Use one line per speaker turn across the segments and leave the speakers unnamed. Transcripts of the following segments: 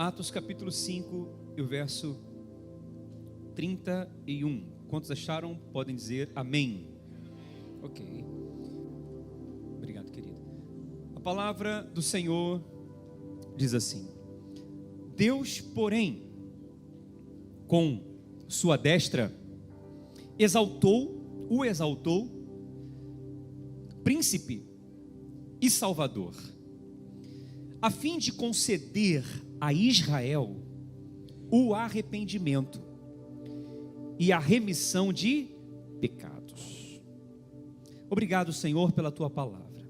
Atos capítulo 5 e o verso 31. Quantos acharam? Podem dizer amém. Ok. Obrigado, querido. A palavra do Senhor diz assim: Deus, porém, com sua destra, o exaltou, príncipe e salvador, a fim de conceder a Israel o arrependimento e a remissão de pecados. Obrigado, Senhor, pela tua palavra.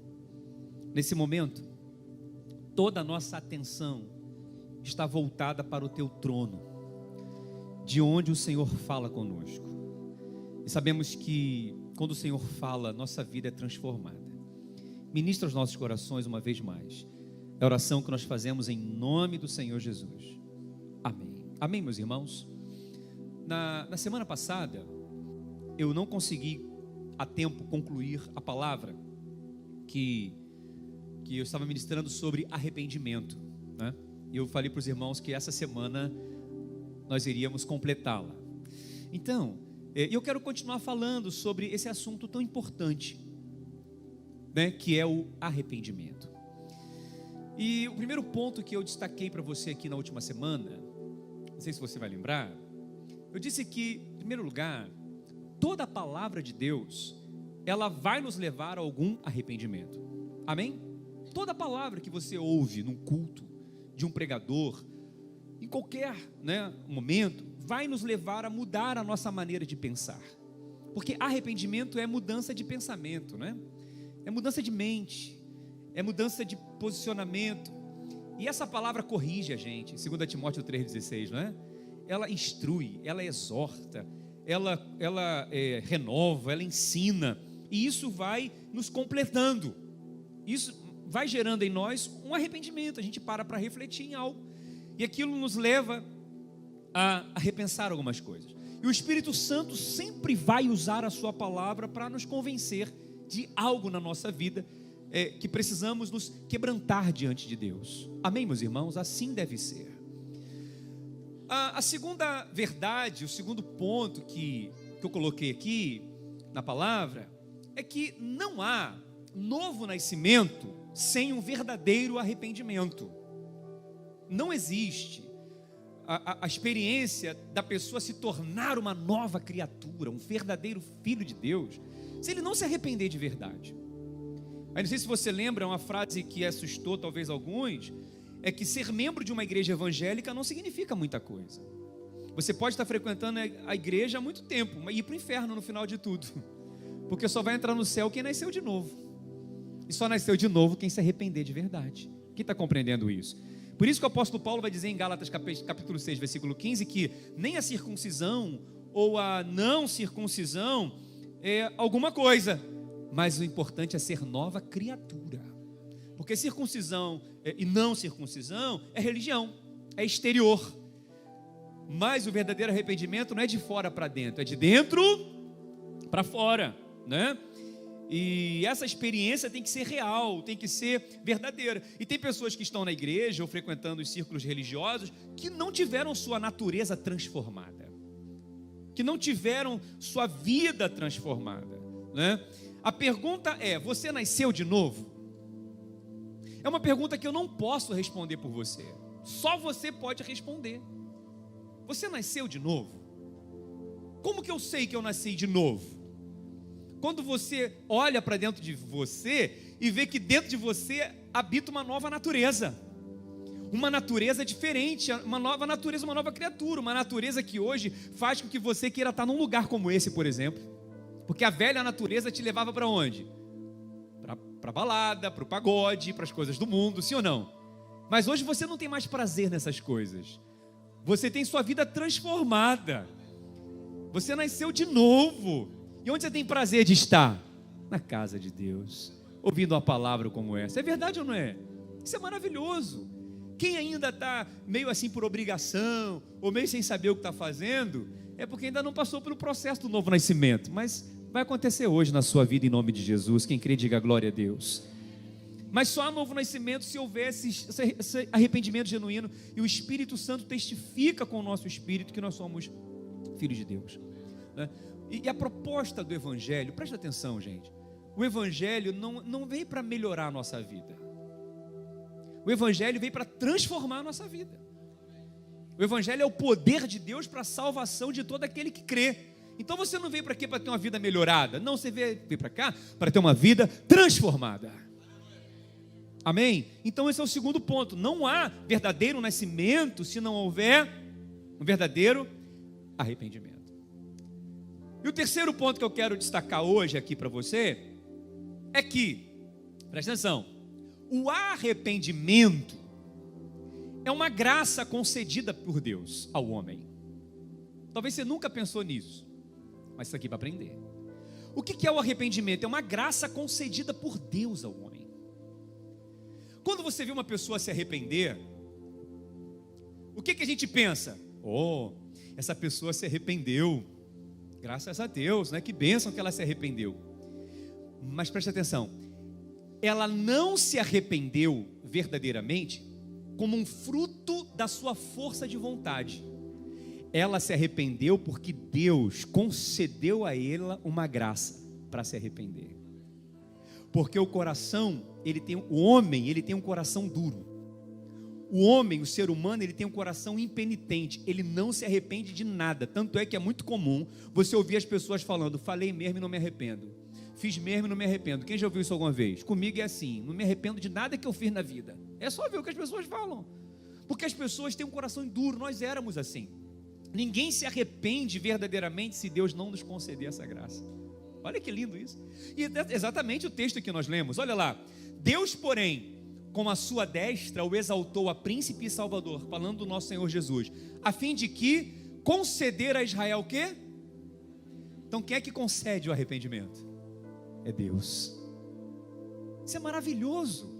Nesse momento, toda a nossa atenção está voltada para o teu trono, de onde o Senhor fala conosco. E sabemos que quando o Senhor fala, nossa vida é transformada. Ministra os nossos corações uma vez mais. É a oração que nós fazemos em nome do Senhor Jesus. Amém. Amém, meus irmãos. Na semana passada, eu não consegui a tempo concluir a palavra que eu estava ministrando sobre arrependimento, né? E eu falei para os irmãos que essa semana nós iríamos completá-la. Então, eu quero continuar falando sobre esse assunto tão importante, né, que é o arrependimento. E o primeiro ponto que eu destaquei para você aqui na última semana, não sei se você vai lembrar, eu disse que, em primeiro lugar, toda a palavra de Deus, ela vai nos levar a algum arrependimento. Amém? Toda palavra que você ouve num culto de um pregador, em qualquer, né, momento, vai nos levar a mudar a nossa maneira de pensar. Porque arrependimento é mudança de pensamento, né? É mudança de mente, é mudança de posicionamento. E essa palavra corrige a gente, 2 Timóteo 3,16, não é? Ela instrui, ela exorta, ela renova, ela ensina. E isso vai nos completando. Isso vai gerando em nós um arrependimento. A gente para refletir em algo. E aquilo nos leva a repensar algumas coisas. E o Espírito Santo sempre vai usar a sua palavra para nos convencer de algo na nossa vida que precisamos nos quebrantar diante de Deus. Amém, meus irmãos? Assim deve ser. A segunda verdade, o segundo ponto que eu coloquei aqui na palavra, é que não há novo nascimento sem um verdadeiro arrependimento. Não existe a experiência da pessoa se tornar uma nova criatura, um verdadeiro filho de Deus, se ele não se arrepender de verdade. Aí não sei se você lembra, uma frase que assustou talvez alguns, é que ser membro de uma igreja evangélica não significa muita coisa. Você pode estar frequentando a igreja há muito tempo, mas ir para o inferno no final de tudo, porque só vai entrar no céu quem nasceu de novo, e só nasceu de novo quem se arrepender de verdade. Quem está compreendendo isso? Por isso que o apóstolo Paulo vai dizer em Gálatas capítulo 6, versículo 15, que nem a circuncisão ou a não circuncisão é alguma coisa, mas o importante é ser nova criatura. Porque circuncisão e não circuncisão é religião, é exterior. Mas o verdadeiro arrependimento não é de fora para dentro, é de dentro para fora, né? E essa experiência tem que ser real, tem que ser verdadeira. E tem pessoas que estão na igreja ou frequentando os círculos religiosos que não tiveram sua natureza transformada, que não tiveram sua vida transformada, né? A pergunta é: você nasceu de novo? É uma pergunta que eu não posso responder por você. Só você pode responder. Você nasceu de novo? Como que eu sei que eu nasci de novo? Quando você olha para dentro de você e vê que dentro de você habita uma nova natureza. Uma natureza diferente, uma nova natureza, uma nova criatura. Uma natureza que hoje faz com que você queira estar num lugar como esse, por exemplo. Porque a velha natureza te levava para onde? Para a balada, para o pagode, para as coisas do mundo, sim ou não? Mas hoje você não tem mais prazer nessas coisas. Você tem sua vida transformada. Você nasceu de novo. E onde você tem prazer de estar? Na casa de Deus, ouvindo uma palavra como essa. É verdade ou não é? Isso é maravilhoso. Quem ainda está meio assim por obrigação, ou meio sem saber o que está fazendo, é porque ainda não passou pelo processo do novo nascimento. Mas vai acontecer hoje na sua vida em nome de Jesus. Quem crê, diga glória a Deus. Mas só há novo nascimento se houver esse arrependimento genuíno, e o Espírito Santo testifica com o nosso espírito que nós somos filhos de Deus, né? E a proposta do Evangelho, presta atenção, gente, o Evangelho não veio para melhorar a nossa vida, o Evangelho veio para transformar a nossa vida. O Evangelho é o poder de Deus para a salvação de todo aquele que crê. Então você não veio para aqui para ter uma vida melhorada, não, você veio para cá para ter uma vida transformada. Amém? Então esse é o segundo ponto. Não há verdadeiro nascimento se não houver um verdadeiro arrependimento. E o terceiro ponto que eu quero destacar hoje aqui para você é que, presta atenção, o arrependimento é uma graça concedida por Deus ao homem. Talvez você nunca pensou nisso, mas isso aqui é para aprender. O que é o arrependimento? É uma graça concedida por Deus ao homem. Quando você vê uma pessoa se arrepender, o que a gente pensa? Oh, essa pessoa se arrependeu, graças a Deus, né? Que bênção que ela se arrependeu. Mas preste atenção, ela não se arrependeu verdadeiramente como um fruto da sua força de vontade. Ela se arrependeu porque Deus concedeu a ela uma graça para se arrepender. Porque o coração, o homem, ele tem um coração duro. O homem, o ser humano, ele tem um coração impenitente. Ele não se arrepende de nada. Tanto é que é muito comum você ouvir as pessoas falando: falei mesmo e não me arrependo, fiz mesmo e não me arrependo. Quem já ouviu isso alguma vez? Comigo é assim: não me arrependo de nada que eu fiz na vida. É só ver o que as pessoas falam. Porque as pessoas têm um coração duro. Nós éramos assim. Ninguém se arrepende verdadeiramente se Deus não nos conceder essa graça. Olha que lindo isso. E é exatamente o texto que nós lemos. Olha lá: Deus, porém, com a sua destra o exaltou a príncipe e salvador, falando do nosso Senhor Jesus, a fim de que conceder a Israel o quê? Então quem é que concede o arrependimento? É Deus. Isso é maravilhoso.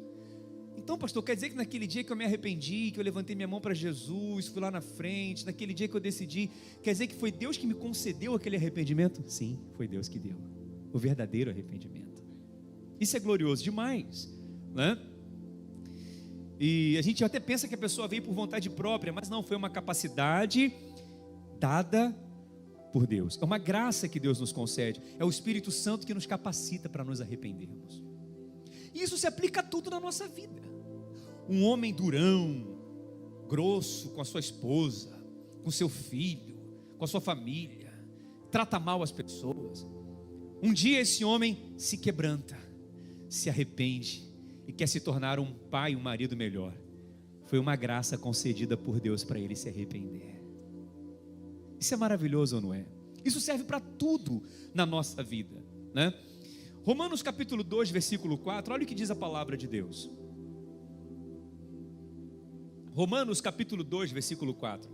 Então, pastor, quer dizer que naquele dia que eu me arrependi, que eu levantei minha mão para Jesus, fui lá na frente, naquele dia que eu decidi, quer dizer que foi Deus que me concedeu aquele arrependimento? Sim, foi Deus que deu o verdadeiro arrependimento. Isso é glorioso demais, né? E a gente até pensa que a pessoa veio por vontade própria, mas não, foi uma capacidade dada por Deus. É uma graça que Deus nos concede. É o Espírito Santo que nos capacita para nos arrependermos. E isso se aplica a tudo na nossa vida. Um homem durão, grosso com a sua esposa, com seu filho, com a sua família, trata mal as pessoas. Um dia esse homem se quebranta, se arrepende e quer se tornar um pai, um marido melhor. Foi uma graça concedida por Deus para ele se arrepender. Isso é maravilhoso ou não é? Isso serve para tudo na nossa vida, né? Romanos capítulo 2, versículo 4, olha o que diz a palavra de Deus. Romanos capítulo 2, versículo 4.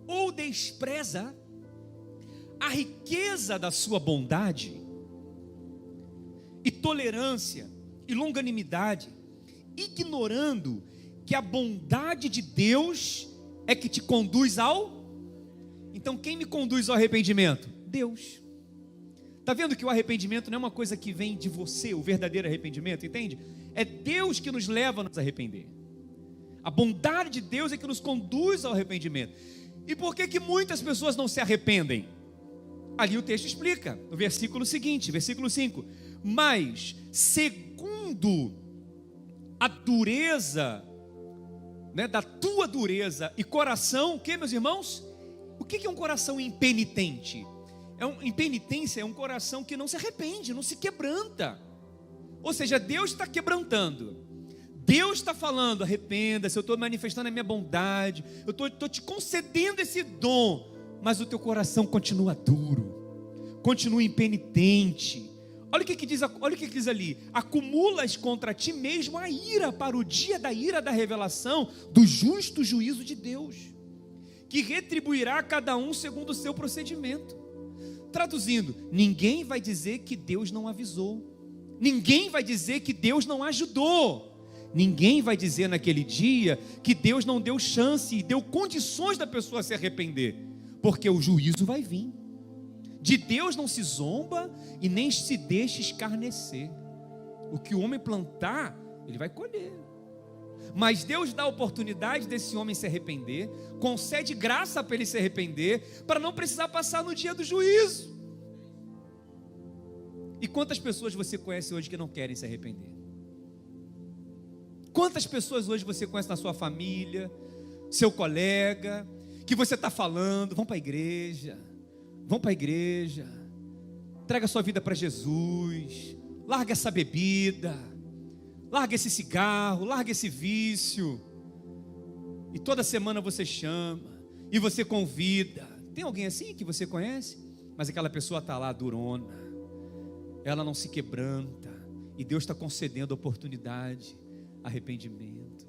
Ou despreza a riqueza da sua bondade e tolerância e longanimidade, ignorando que a bondade de Deus é que te conduz ao... Então quem me conduz ao arrependimento? Deus. Está vendo que o arrependimento não é uma coisa que vem de você, o verdadeiro arrependimento, entende? É Deus que nos leva a nos arrepender. A bondade de Deus é que nos conduz ao arrependimento. E por que muitas pessoas não se arrependem? Ali o texto explica, no versículo seguinte, versículo 5. Mas, segundo a dureza, né, da tua dureza e coração, o que, meus irmãos? O que é um coração impenitente? Impenitência é um coração que não se arrepende, não se quebranta. Ou seja, Deus está quebrantando. Deus está falando: arrependa-se, eu estou manifestando a minha bondade, eu estou te concedendo esse dom, mas o teu coração continua duro, continua impenitente. Olha o que diz ali: acumulas contra ti mesmo a ira para o dia da ira da revelação do justo juízo de Deus, que retribuirá a cada um segundo o seu procedimento. Traduzindo, ninguém vai dizer que Deus não avisou, ninguém vai dizer que Deus não ajudou, ninguém vai dizer naquele dia que Deus não deu chance e deu condições da pessoa se arrepender, porque o juízo vai vir. De Deus não se zomba e nem se deixa escarnecer. O que o homem plantar, ele vai colher. Mas Deus dá a oportunidade desse homem se arrepender, concede graça para ele se arrepender, para não precisar passar no dia do juízo. E quantas pessoas você conhece hoje que não querem se arrepender? Quantas pessoas hoje você conhece na sua família, seu colega, que você está falando, vão para a igreja, entrega a sua vida para Jesus, larga essa bebida, larga esse cigarro, larga esse vício, e toda semana você chama, e você convida. Tem alguém assim que você conhece? Mas aquela pessoa está lá durona, ela não se quebranta, e Deus está concedendo oportunidade, arrependimento.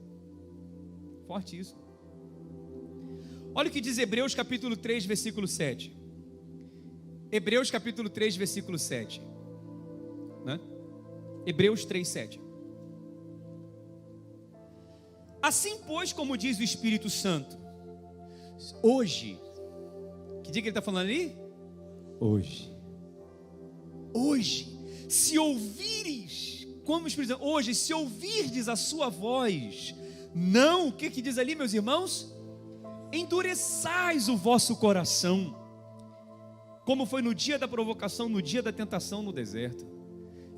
Forte isso. Olha o que diz Hebreus capítulo 3, versículo 7. Hebreus capítulo 3, versículo 7, né? Hebreus 3, 7. Assim, pois, como diz o Espírito Santo, hoje, que dia que ele está falando ali? Hoje, se ouvires, como o Espírito Santo, hoje, se ouvirdes a sua voz, não, o que diz ali, meus irmãos? Endureçais o vosso coração, como foi no dia da provocação, no dia da tentação no deserto.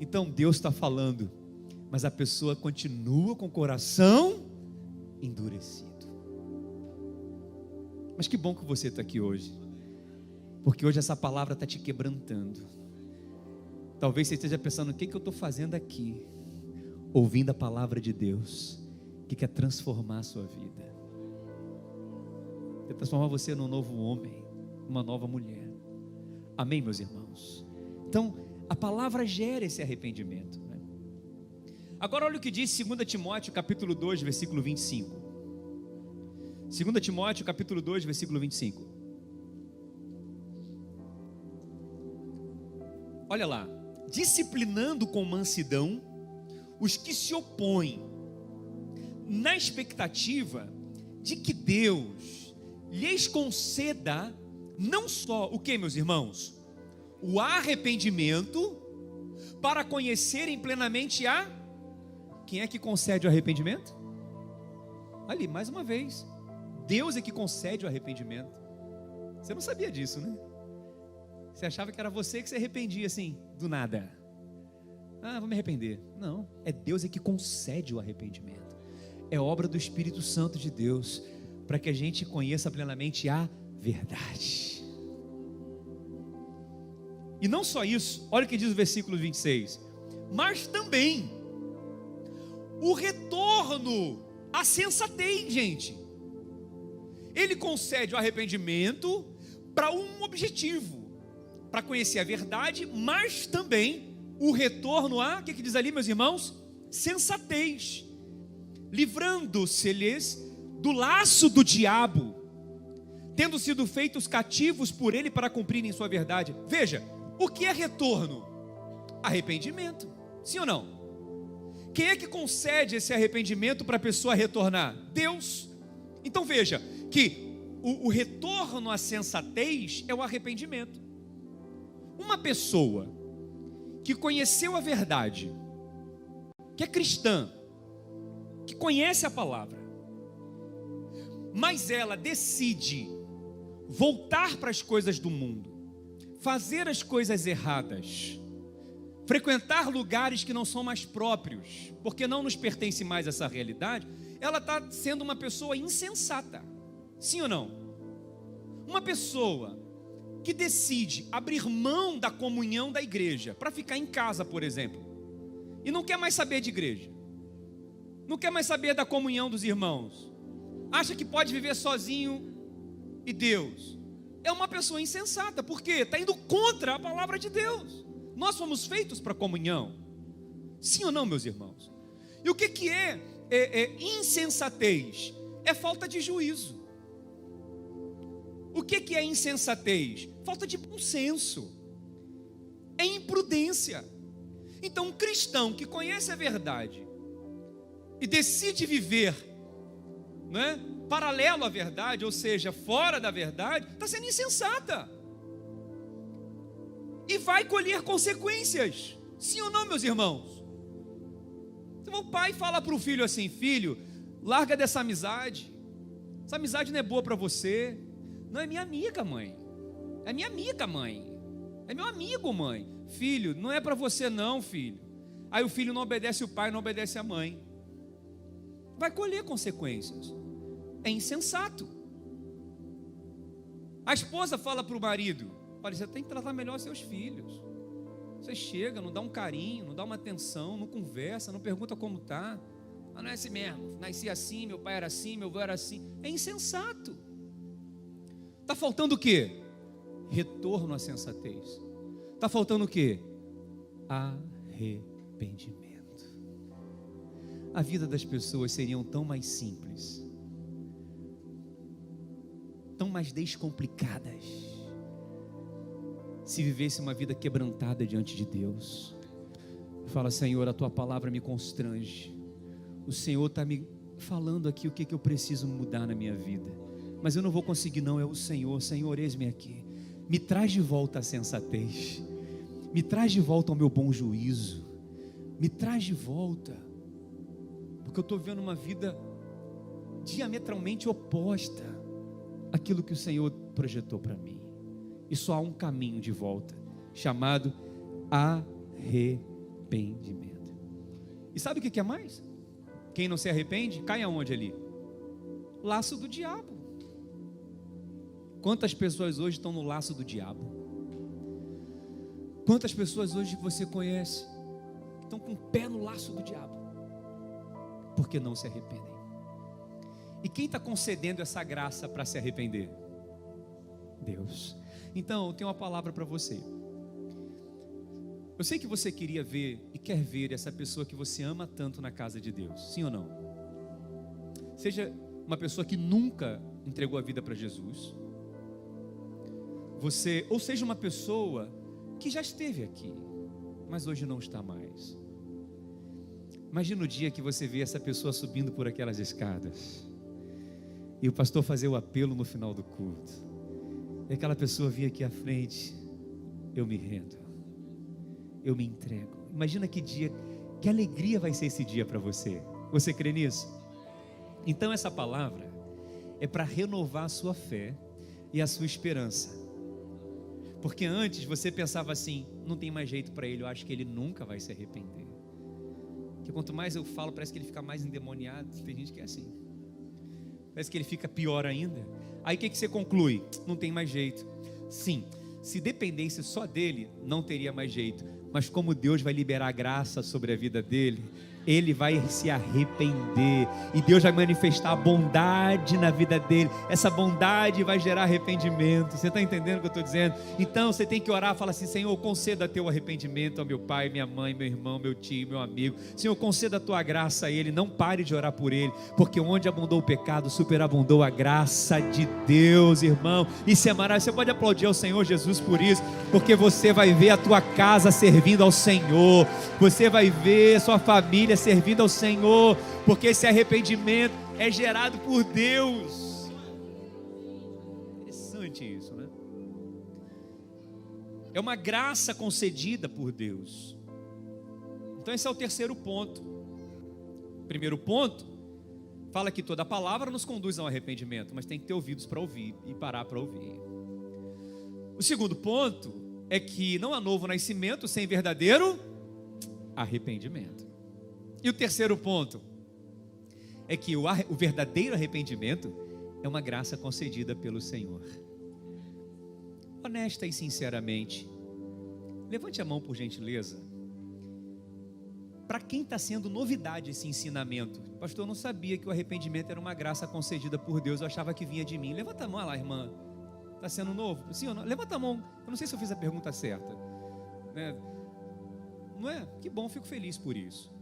Então Deus está falando, mas a pessoa continua com o coração endurecido. Mas que bom que você está aqui hoje, porque hoje essa palavra está te quebrantando. Talvez você esteja pensando, o que eu estou fazendo aqui? Ouvindo a palavra de Deus, que quer transformar a sua vida, quer transformar você num novo homem, uma nova mulher. Amém, meus irmãos? Então, a palavra gera esse arrependimento, né? Agora olha o que diz 2 Timóteo capítulo 2, versículo 25. 2 Timóteo capítulo 2, versículo 25. Olha lá. Disciplinando com mansidão os que se opõem, na expectativa de que Deus lhes conceda não só o que, meus irmãos? O arrependimento, para conhecerem plenamente a... Quem é que concede o arrependimento? Ali, mais uma vez, Deus é que concede o arrependimento. Você não sabia disso, né? Você achava que era você que se arrependia assim, do nada. Ah, vou me arrepender. Não, é Deus é que concede o arrependimento. É obra do Espírito Santo de Deus, para que a gente conheça plenamente a verdade. E não só isso, olha o que diz o versículo 26. Mas também o retorno à sensatez, gente. Ele concede o arrependimento para um objetivo, para conhecer a verdade, mas também o retorno a, o que diz ali, meus irmãos? Sensatez, livrando-se-lhes do laço do diabo, tendo sido feitos cativos por ele para cumprirem sua verdade. Veja, o que é retorno? Arrependimento, sim ou não? Quem é que concede esse arrependimento para a pessoa retornar? Deus. Então veja, que o retorno à sensatez é o arrependimento. Uma pessoa que conheceu a verdade, que é cristã, que conhece a palavra, mas ela decide voltar para as coisas do mundo, fazer as coisas erradas, frequentar lugares que não são mais próprios, porque não nos pertence mais essa realidade, ela está sendo uma pessoa insensata, sim ou não? Uma pessoa que decide abrir mão da comunhão da igreja, para ficar em casa, por exemplo, e não quer mais saber de igreja, não quer mais saber da comunhão dos irmãos, acha que pode viver sozinho e Deus, é uma pessoa insensata, porque está indo contra a palavra de Deus. Nós fomos feitos para comunhão, sim ou não, meus irmãos? E o que é insensatez? É falta de juízo. O que é insensatez? Falta de bom senso, é imprudência. Então um cristão que conhece a verdade e decide viver, né, paralelo à verdade, ou seja, fora da verdade, está sendo insensata e vai colher consequências, sim ou não, meus irmãos? Então o pai fala para o filho assim: filho, larga dessa amizade. Essa amizade não é boa para você. Não, é minha amiga, mãe. É minha amiga, mãe. É meu amigo, mãe. Filho, não é para você não, filho. Aí o filho não obedece o pai, não obedece a mãe. Vai colher consequências. É insensato. A esposa fala para o marido: olha, você tem que tratar melhor seus filhos. Você chega, não dá um carinho, não dá uma atenção, não conversa, não pergunta como está. Ah, não é assim mesmo, nasci assim, meu pai era assim, meu avô era assim. É insensato. Está faltando o quê? Retorno à sensatez. Está faltando o quê? Arrependimento. A vida das pessoas seriam tão mais simples, tão mais descomplicadas, se vivesse uma vida quebrantada diante de Deus. Fala: Senhor, a tua palavra me constrange. O Senhor está me falando aqui o que eu preciso mudar na minha vida, mas eu não vou conseguir não, é o Senhor. Senhor, eis-me aqui. Me traz de volta a sensatez, me traz de volta ao meu bom juízo, me traz de volta, porque eu estou vendo uma vida diametralmente oposta àquilo que o Senhor projetou para mim, e só há um caminho de volta, chamado arrependimento. E sabe o que é mais? Quem não se arrepende, cai aonde ali? Laço do diabo. Quantas pessoas hoje estão no laço do diabo? Quantas pessoas hoje que você conhece estão com o pé no laço do diabo? Porque não se arrependem. E quem está concedendo essa graça para se arrepender? Deus. Então, eu tenho uma palavra para você. Eu sei que você queria ver e quer ver essa pessoa que você ama tanto na casa de Deus, sim ou não? Seja uma pessoa que nunca entregou a vida para Jesus, ou seja uma pessoa que já esteve aqui, mas hoje não está mais. Imagina o dia que você vê essa pessoa subindo por aquelas escadas, e o pastor fazer o apelo no final do culto, e aquela pessoa vir aqui à frente: eu me rendo, eu me entrego. Imagina que dia, que alegria vai ser esse dia para você. Você crê nisso? Então essa palavra é para renovar a sua fé e a sua esperança. Porque antes você pensava assim: não tem mais jeito para ele, eu acho que ele nunca vai se arrepender. Porque quanto mais eu falo, parece que ele fica mais endemoniado. Tem gente que é assim, parece que ele fica pior ainda. Aí o que você conclui? Não tem mais jeito. Sim, se dependesse só dele, não teria mais jeito. Mas como Deus vai liberar graça sobre a vida dele, ele vai se arrepender, e Deus vai manifestar a bondade na vida dele. Essa bondade vai gerar arrependimento. Você está entendendo o que eu estou dizendo? Então você tem que orar, fala assim: Senhor, conceda teu arrependimento ao meu pai, minha mãe, meu irmão, meu tio, meu amigo. Senhor, conceda a tua graça a ele. Não pare de orar por ele, porque onde abundou o pecado, superabundou a graça de Deus, irmão. Isso é maravilhoso. Você pode aplaudir ao Senhor Jesus por isso, porque você vai ver a tua casa servindo ao Senhor, você vai ver sua família servindo ao Senhor, porque esse arrependimento é gerado por Deus. Interessante isso, né? É uma graça concedida por Deus. Então esse é o terceiro ponto. Primeiro ponto, fala que toda palavra nos conduz ao arrependimento, mas tem que ter ouvidos para ouvir e parar para ouvir. O segundo ponto é que não há novo nascimento sem verdadeiro arrependimento. E o terceiro ponto é que o verdadeiro arrependimento é uma graça concedida pelo Senhor. Honesta e sinceramente, levante a mão por gentileza. Para quem está sendo novidade esse ensinamento? Pastor, eu não sabia que o arrependimento era uma graça concedida por Deus, eu achava que vinha de mim. Levanta a mão lá, irmã. Está sendo novo? Sim ou não? Levanta a mão. Eu não sei se eu fiz a pergunta certa, né? Não é? Que bom, fico feliz por isso,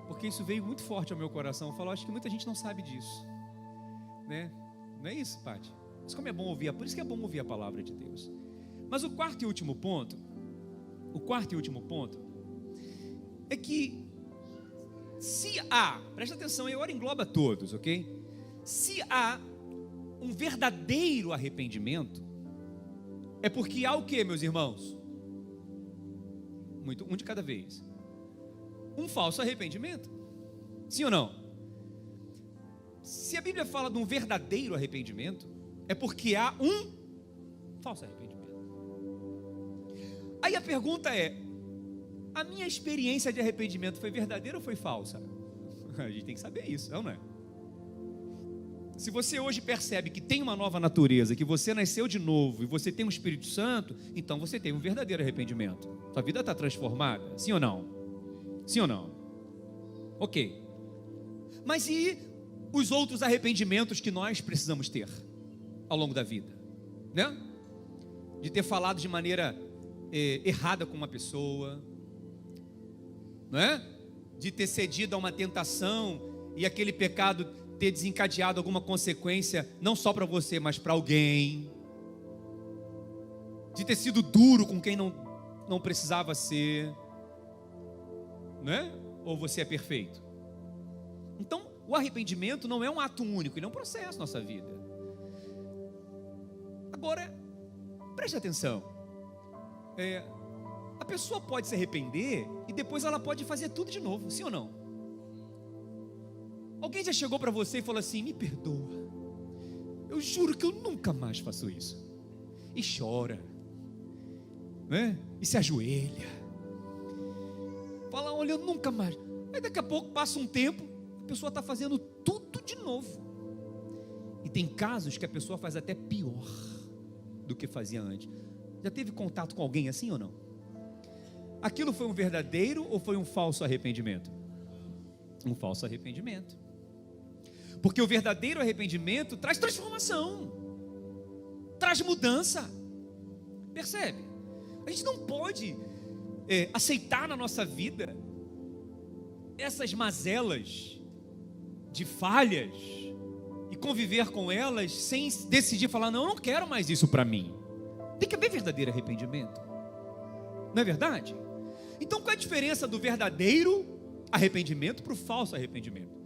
porque isso veio muito forte ao meu coração. Eu falo, acho que muita gente não sabe disso, né? Não é isso, Paty? Mas como é bom ouvir, por isso que é bom ouvir a palavra de Deus. Mas o quarto e último ponto é que se há, presta atenção aí, agora engloba todos, ok? Se há um verdadeiro arrependimento, é porque há o que, meus irmãos? Um de cada vez. um falso arrependimento. Sim ou não? Se a Bíblia fala de um verdadeiro arrependimento, é porque há um falso arrependimento. Aí a pergunta é: a minha experiência de arrependimento foi verdadeira ou foi falsa? A gente tem que saber isso, não é? Se você hoje percebe que tem uma nova natureza, que você nasceu de novo e você tem um Espírito Santo, então você tem um verdadeiro arrependimento. Sua vida está transformada, sim ou não? Sim ou não? Ok. Mas e os outros arrependimentos que nós precisamos ter ao longo da vida, né? De ter falado de maneira errada com uma pessoa, não é? De ter cedido a uma tentação e aquele pecado ter desencadeado alguma consequência, não só para você, mas para alguém, de ter sido duro com quem não precisava ser, né? Ou você é perfeito? Então, o arrependimento não é um ato único, ele é um processo na nossa vida. Agora, preste atenção, a pessoa pode se arrepender e depois ela pode fazer tudo de novo, sim ou não? Alguém já chegou para você e falou assim: me perdoa, eu juro que eu nunca mais faço isso, e chora, né? E se ajoelha, fala: olha, eu nunca mais. Aí daqui a pouco passa um tempo, a pessoa está fazendo tudo de novo. E tem casos que a pessoa faz até pior do que fazia antes. Já teve contato com alguém assim ou não? Aquilo foi um verdadeiro ou foi um falso arrependimento? Um falso arrependimento. Porque o verdadeiro arrependimento traz transformação, traz mudança. Percebe? A gente não pode aceitar na nossa vida essas mazelas de falhas e conviver com elas sem decidir falar: não, eu não quero mais isso para mim. Tem que haver verdadeiro arrependimento, não é verdade? Então, qual é a diferença do verdadeiro arrependimento para o falso arrependimento?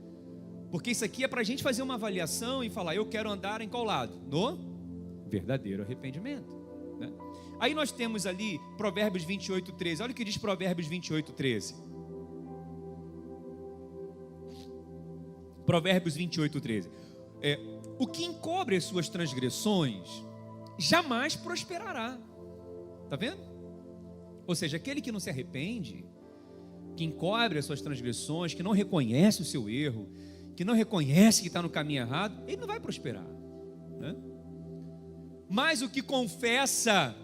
Porque isso aqui é para a gente fazer uma avaliação e falar: eu quero andar em qual lado? No verdadeiro arrependimento, né? Aí nós temos ali Provérbios 28:13. Olha o que diz Provérbios 28:13. Provérbios 28:13. O que encobre as suas transgressões jamais prosperará. Está vendo? Ou seja, aquele que não se arrepende, que encobre as suas transgressões, que não reconhece o seu erro, que não reconhece que está no caminho errado, ele não vai prosperar, né? Mas o que confessa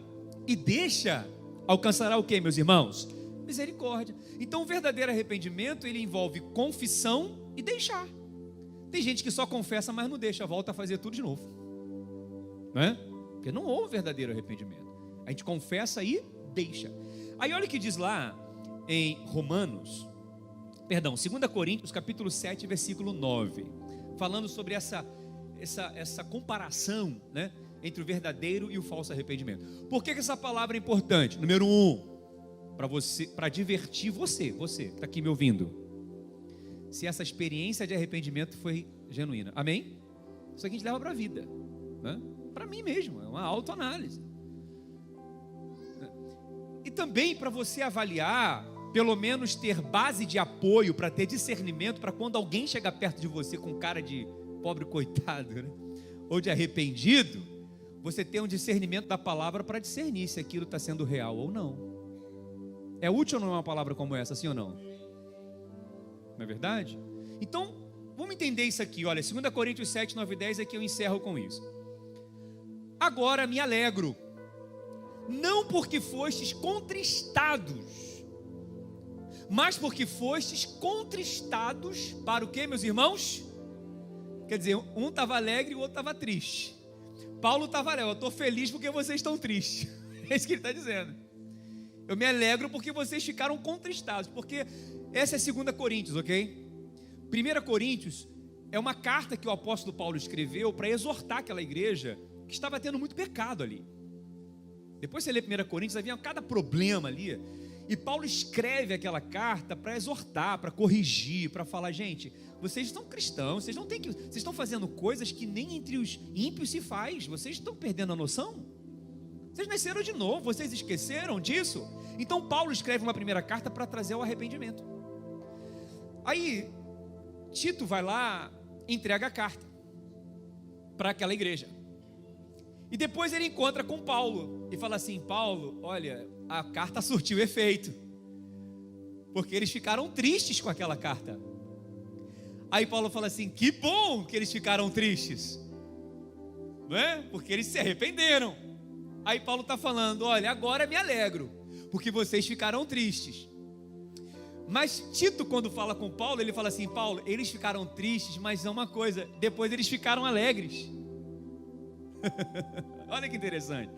e deixa, alcançará o que, meus irmãos? Misericórdia. Então o verdadeiro arrependimento, ele envolve confissão e deixar. Tem gente que só confessa, mas não deixa, volta a fazer tudo de novo, né? Porque não houve verdadeiro arrependimento. A gente confessa e deixa. Aí olha o que diz lá em Romanos, 2 Coríntios capítulo 7, versículo 9, falando sobre essa comparação, né, entre o verdadeiro e o falso arrependimento. Por que essa palavra é importante? Número 1, para divertir você que está aqui me ouvindo, se essa experiência de arrependimento foi genuína, amém? Isso aqui a gente leva para a vida, né? Para mim mesmo, é uma autoanálise. E também para você avaliar, pelo menos ter base de apoio, para ter discernimento, para quando alguém chegar perto de você com cara de pobre coitado, né? Ou de arrependido, você ter um discernimento da palavra para discernir se aquilo está sendo real ou não. É útil ou não uma palavra como essa, sim ou não? Não é verdade? Então, vamos entender isso aqui. Olha, 2 Coríntios 7, 9 e 10 é que eu encerro com isso. Agora me alegro, não porque fostes contristados, mas porque fostes contristados para o quê, meus irmãos? Quer dizer, um estava alegre e o outro estava triste. Paulo estava alegre: eu estou feliz porque vocês estão tristes. É isso que ele está dizendo. Eu me alegro porque vocês ficaram contristados. Porque essa é 2 Coríntios, ok? 1 Coríntios é uma carta que o apóstolo Paulo escreveu para exortar aquela igreja que estava tendo muito pecado ali. Depois você lê 1 Coríntios, havia cada problema ali. E Paulo escreve aquela carta para exortar, para corrigir, para falar: gente, vocês são cristãos, vocês estão fazendo coisas que nem entre os ímpios se faz. Vocês estão perdendo a noção? Vocês nasceram de novo, vocês esqueceram disso? Então Paulo escreve uma primeira carta para trazer o arrependimento. Aí, Tito vai lá, entrega a carta para aquela igreja. E depois ele encontra com Paulo e fala assim: Paulo, olha, a carta surtiu efeito, porque eles ficaram tristes com aquela carta. Aí Paulo fala assim: que bom que eles ficaram tristes, não é? Porque eles se arrependeram. Aí Paulo está falando: olha, agora me alegro, porque vocês ficaram tristes. Mas Tito, quando fala com Paulo, ele fala assim: Paulo, eles ficaram tristes, mas é uma coisa, depois eles ficaram alegres. Olha que interessante.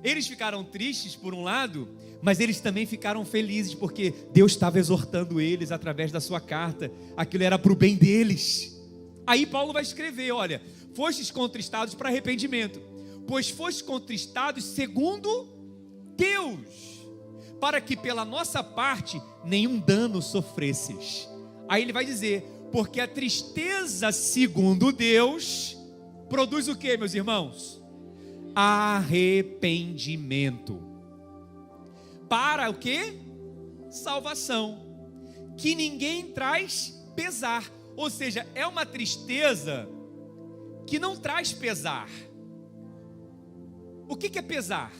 Eles ficaram tristes por um lado, mas eles também ficaram felizes, porque Deus estava exortando eles através da sua carta. Aquilo era para o bem deles. Aí Paulo vai escrever: olha, fostes contristados para arrependimento, pois fostes contristados segundo Deus, para que pela nossa parte nenhum dano sofresses. Aí ele vai dizer: porque a tristeza segundo Deus produz o que, meus irmãos? Arrependimento. Para o que? Salvação. Que ninguém traz pesar. Ou seja, é uma tristeza que não traz pesar. O que é pesar?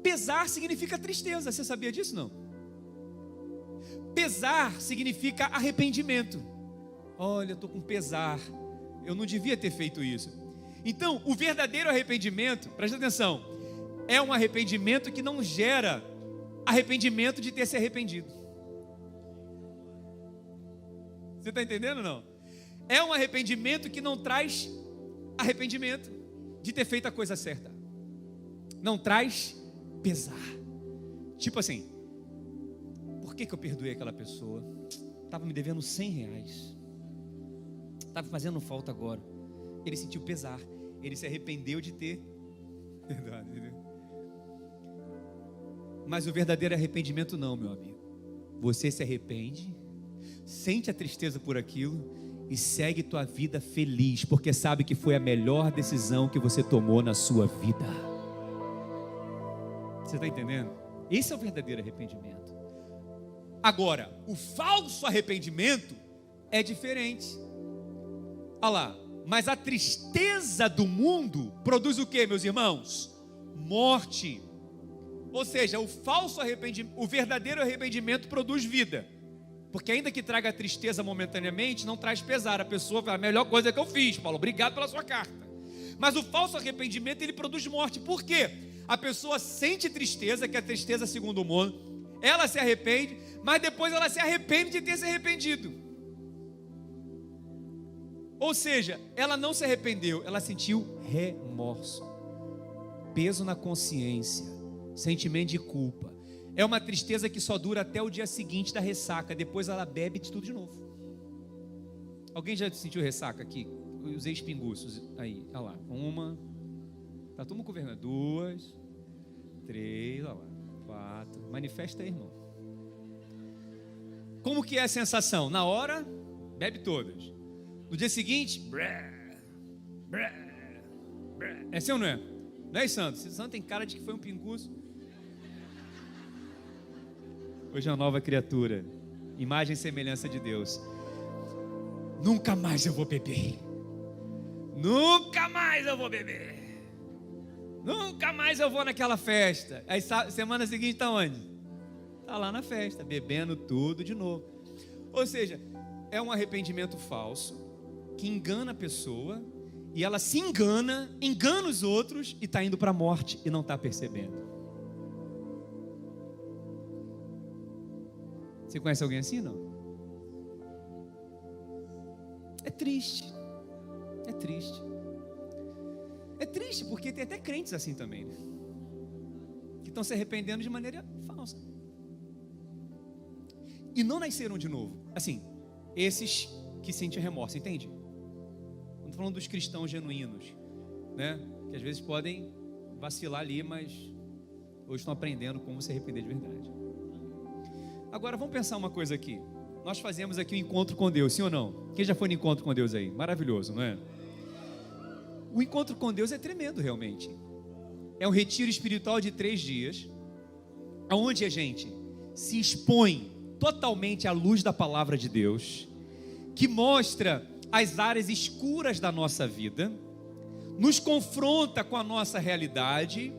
Pesar significa tristeza. Você sabia disso, não? Pesar significa arrependimento. Olha, eu estou com pesar, eu não devia ter feito isso. Então, o verdadeiro arrependimento, presta atenção, é um arrependimento que não gera arrependimento de ter se arrependido. Você está entendendo ou não? É um arrependimento que não traz arrependimento de ter feito a coisa certa. Não traz pesar. Tipo assim: por que eu perdoei aquela pessoa? Estava me devendo R$100, estava fazendo falta agora. Ele sentiu pesar, ele se arrependeu de ter perdoado. Mas o verdadeiro arrependimento não, meu amigo. Você se arrepende, sente a tristeza por aquilo e segue tua vida feliz, porque sabe que foi a melhor decisão que você tomou na sua vida. Você está entendendo? Esse é o verdadeiro arrependimento. Agora, o falso arrependimento é diferente. Olha lá. Mas a tristeza do mundo produz o que, meus irmãos? Morte. Ou seja, o falso arrependimento, o verdadeiro arrependimento produz vida. Porque ainda que traga tristeza momentaneamente, não traz pesar. A pessoa fala: a melhor coisa que eu fiz, Paulo, obrigado pela sua carta. Mas o falso arrependimento, ele produz morte. Por quê? A pessoa sente tristeza, que é a tristeza segundo o mundo, ela se arrepende, mas depois ela se arrepende de ter se arrependido. Ou seja, ela não se arrependeu, ela sentiu remorso, peso na consciência, sentimento de culpa. É uma tristeza que só dura até o dia seguinte da ressaca. Depois ela bebe de tudo de novo. Alguém já sentiu ressaca aqui? Os ex-pinguços aí, olha lá, uma, tá todo mundo conversando, 2, 3, olha lá, 4, manifesta aí, irmão. Como que é a sensação? Na hora, bebe todas. No dia seguinte, é assim ou não é? Não é, Santo? Santo tem cara de que foi um pinguço. Hoje é uma nova criatura, imagem e semelhança de Deus. Nunca mais eu vou beber. Nunca mais eu vou beber. Nunca mais eu vou naquela festa. Aí semana seguinte está onde? Está lá na festa, bebendo tudo de novo. Ou seja, é um arrependimento falso que engana a pessoa, e ela se engana os outros e está indo para a morte e não está percebendo. Você conhece alguém assim, não? É triste. É triste. É triste porque tem até crentes assim também, né? Que estão se arrependendo de maneira falsa e não nasceram de novo. Assim, esses que sentem remorso, entende? Não estou falando dos cristãos genuínos, né? Que às vezes podem vacilar ali, mas hoje estão aprendendo como se arrepender de verdade. Agora vamos pensar uma coisa aqui. Nós fazemos aqui um encontro com Deus, sim ou não? Quem já foi no encontro com Deus aí? Maravilhoso, não é? O encontro com Deus é tremendo realmente. É um retiro espiritual de 3 dias, onde a gente se expõe totalmente à luz da palavra de Deus, que mostra as áreas escuras da nossa vida, nos confronta com a nossa realidade,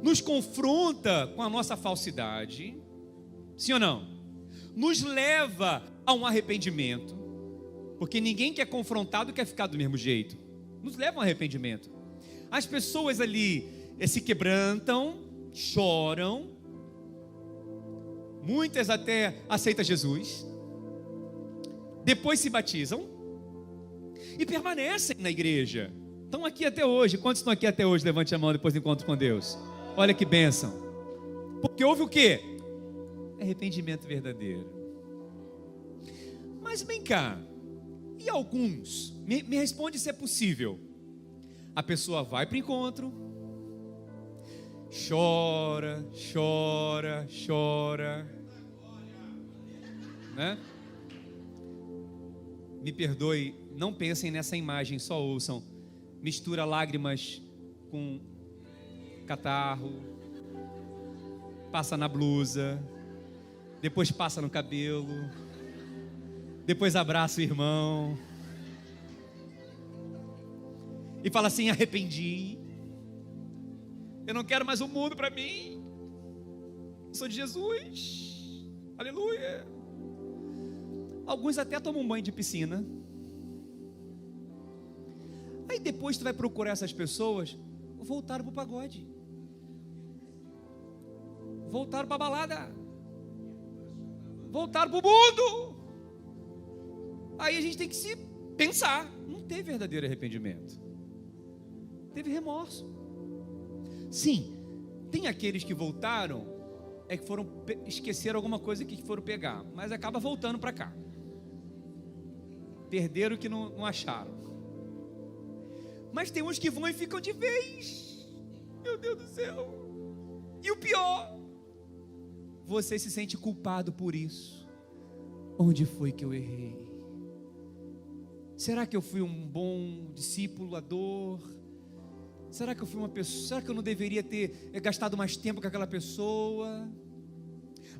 nos confronta com a nossa falsidade, sim ou não? Nos leva a um arrependimento, porque ninguém que é confrontado quer ficar do mesmo jeito, nos leva a um arrependimento. As pessoas ali se quebrantam, choram, muitas até aceitam Jesus, depois se batizam e permanecem na igreja. Estão aqui até hoje. Quantos estão aqui até hoje? Levante a mão depois do encontro com Deus. Olha que bênção. Porque houve o quê? Arrependimento verdadeiro. Mas vem cá, e alguns? Me responde se é possível. A pessoa vai para o encontro, chora, né? Me perdoe, não pensem nessa imagem, só ouçam. Mistura lágrimas com catarro, passa na blusa, depois passa no cabelo, depois abraça o irmão e fala assim: arrependi, eu não quero mais o mundo para mim, eu sou de Jesus, aleluia. Alguns até tomam um banho de piscina. Aí depois tu vai procurar essas pessoas, voltaram para o pagode, voltaram para a balada, voltaram para o mundo. Aí a gente tem que se pensar, não teve verdadeiro arrependimento, teve remorso. Sim, tem aqueles que voltaram, que foram esqueceram alguma coisa que foram pegar, mas acaba voltando para cá, perderam o que não acharam. Mas tem uns que vão e ficam de vez. Meu Deus do céu. E o pior, você se sente culpado por isso. Onde foi que eu errei? Será que eu fui um bom discipulador? Será que eu fui uma pessoa? Será que eu não deveria ter gastado mais tempo com aquela pessoa?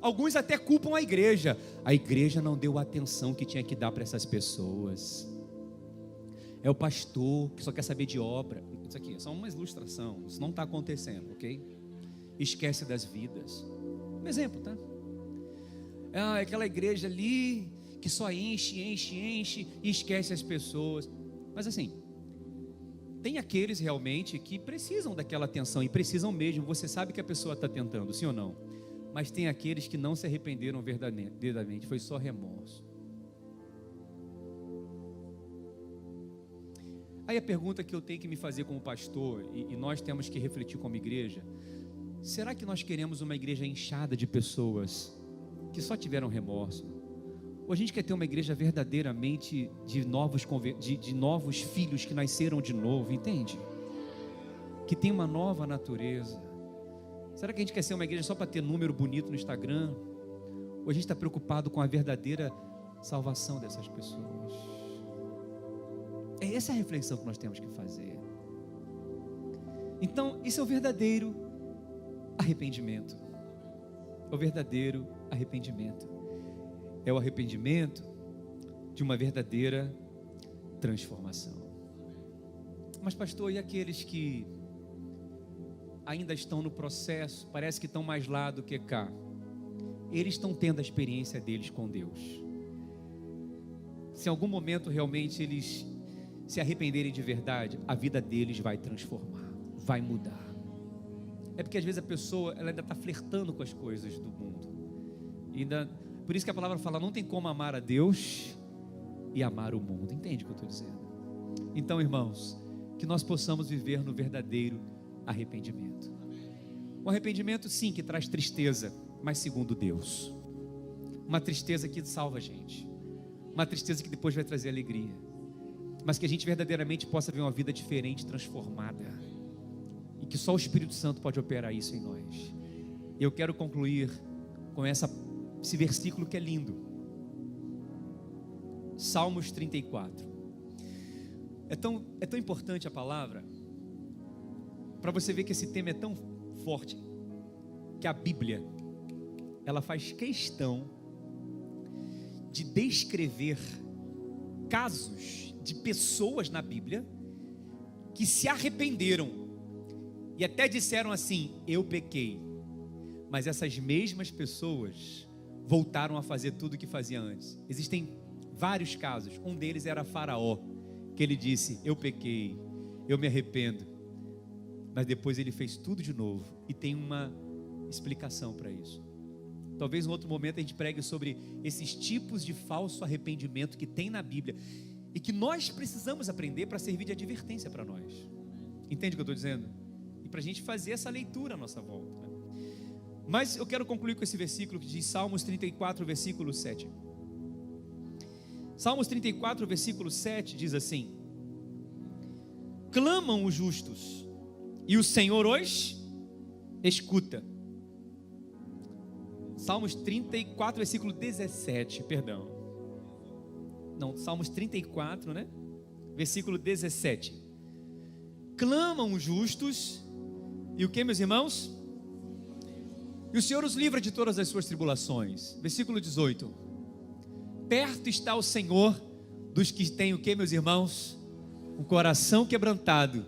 Alguns até culpam a igreja. A igreja não deu a atenção que tinha que dar para essas pessoas. É o pastor que só quer saber de obra. Isso aqui é só uma ilustração. Isso não está acontecendo, ok? Esquece das vidas. Um exemplo, tá? Aquela igreja ali que só enche e esquece as pessoas. Mas assim, tem aqueles realmente que precisam daquela atenção, e precisam mesmo. Você sabe que a pessoa está tentando, sim ou não? Mas tem aqueles que não se arrependeram verdadeiramente, foi só remorso. Aí a pergunta que eu tenho que me fazer como pastor, e nós temos que refletir como igreja: será que nós queremos uma igreja inchada de pessoas que só tiveram remorso? Ou a gente quer ter uma igreja verdadeiramente de novos filhos que nasceram de novo, entende? Que tem uma nova natureza. Será que a gente quer ser uma igreja só para ter número bonito no Instagram? Ou a gente está preocupado com a verdadeira salvação dessas pessoas? É essa a reflexão que nós temos que fazer. Então, isso é o verdadeiro arrependimento. É o verdadeiro arrependimento. É o arrependimento de uma verdadeira transformação. Mas pastor, e aqueles que ainda estão no processo, parece que estão mais lá do que cá? Eles estão tendo a experiência deles com Deus. Se em algum momento realmente eles se arrependerem de verdade, a vida deles vai transformar, vai mudar. É porque às vezes a pessoa ela ainda está flertando com as coisas do mundo. Por isso que a palavra fala: não tem como amar a Deus e amar o mundo. Entende o que eu estou dizendo? Então, irmãos, que nós possamos viver no verdadeiro arrependimento. Um arrependimento, sim, que traz tristeza, mas segundo Deus. Uma tristeza que salva a gente. Uma tristeza que depois vai trazer alegria. Mas que a gente verdadeiramente possa ver uma vida diferente, transformada. E que só o Espírito Santo pode operar isso em nós. E eu quero concluir com esse versículo que é lindo. Salmos 34. É tão importante a palavra, para você ver que esse tema é tão forte, que a Bíblia, ela faz questão de descrever casos de pessoas na Bíblia que se arrependeram e até disseram assim: eu pequei, mas essas mesmas pessoas voltaram a fazer tudo o que fazia antes. Existem vários casos. Um deles era Faraó, que ele disse: eu pequei, eu me arrependo, mas depois ele fez tudo de novo, e tem uma explicação para isso. Talvez em outro momento a gente pregue sobre esses tipos de falso arrependimento que tem na Bíblia e que nós precisamos aprender para servir de advertência para nós. Entende o que eu estou dizendo? E para a gente fazer essa leitura à nossa volta, né? Mas eu quero concluir com esse versículo que diz Salmos 34, versículo 7. Salmos 34, versículo 7 diz assim: clamam os justos e o Senhor os escuta. Salmos 34, versículo 17, perdão. Não, Salmos 34, né? Versículo 17. Clamam os justos, e o que, meus irmãos? E o Senhor os livra de todas as suas tribulações. Versículo 18. Perto está o Senhor dos que têm o que, meus irmãos? O coração quebrantado,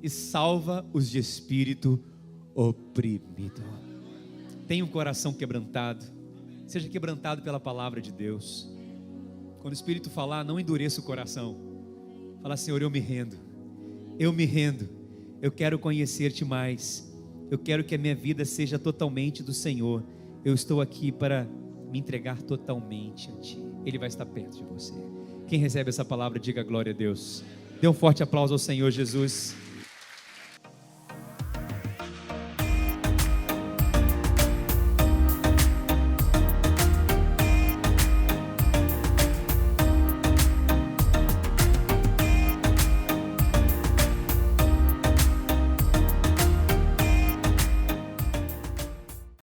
e salva os de espírito oprimido. Tenha um coração quebrantado, seja quebrantado pela palavra de Deus. Quando o Espírito falar, não endureça o coração. Fala: Senhor, eu me rendo, eu quero conhecer-te mais, eu quero que a minha vida seja totalmente do Senhor, eu estou aqui para me entregar totalmente a Ti. Ele vai estar perto de você. Quem recebe essa palavra, diga glória a Deus. Dê um forte aplauso ao Senhor Jesus.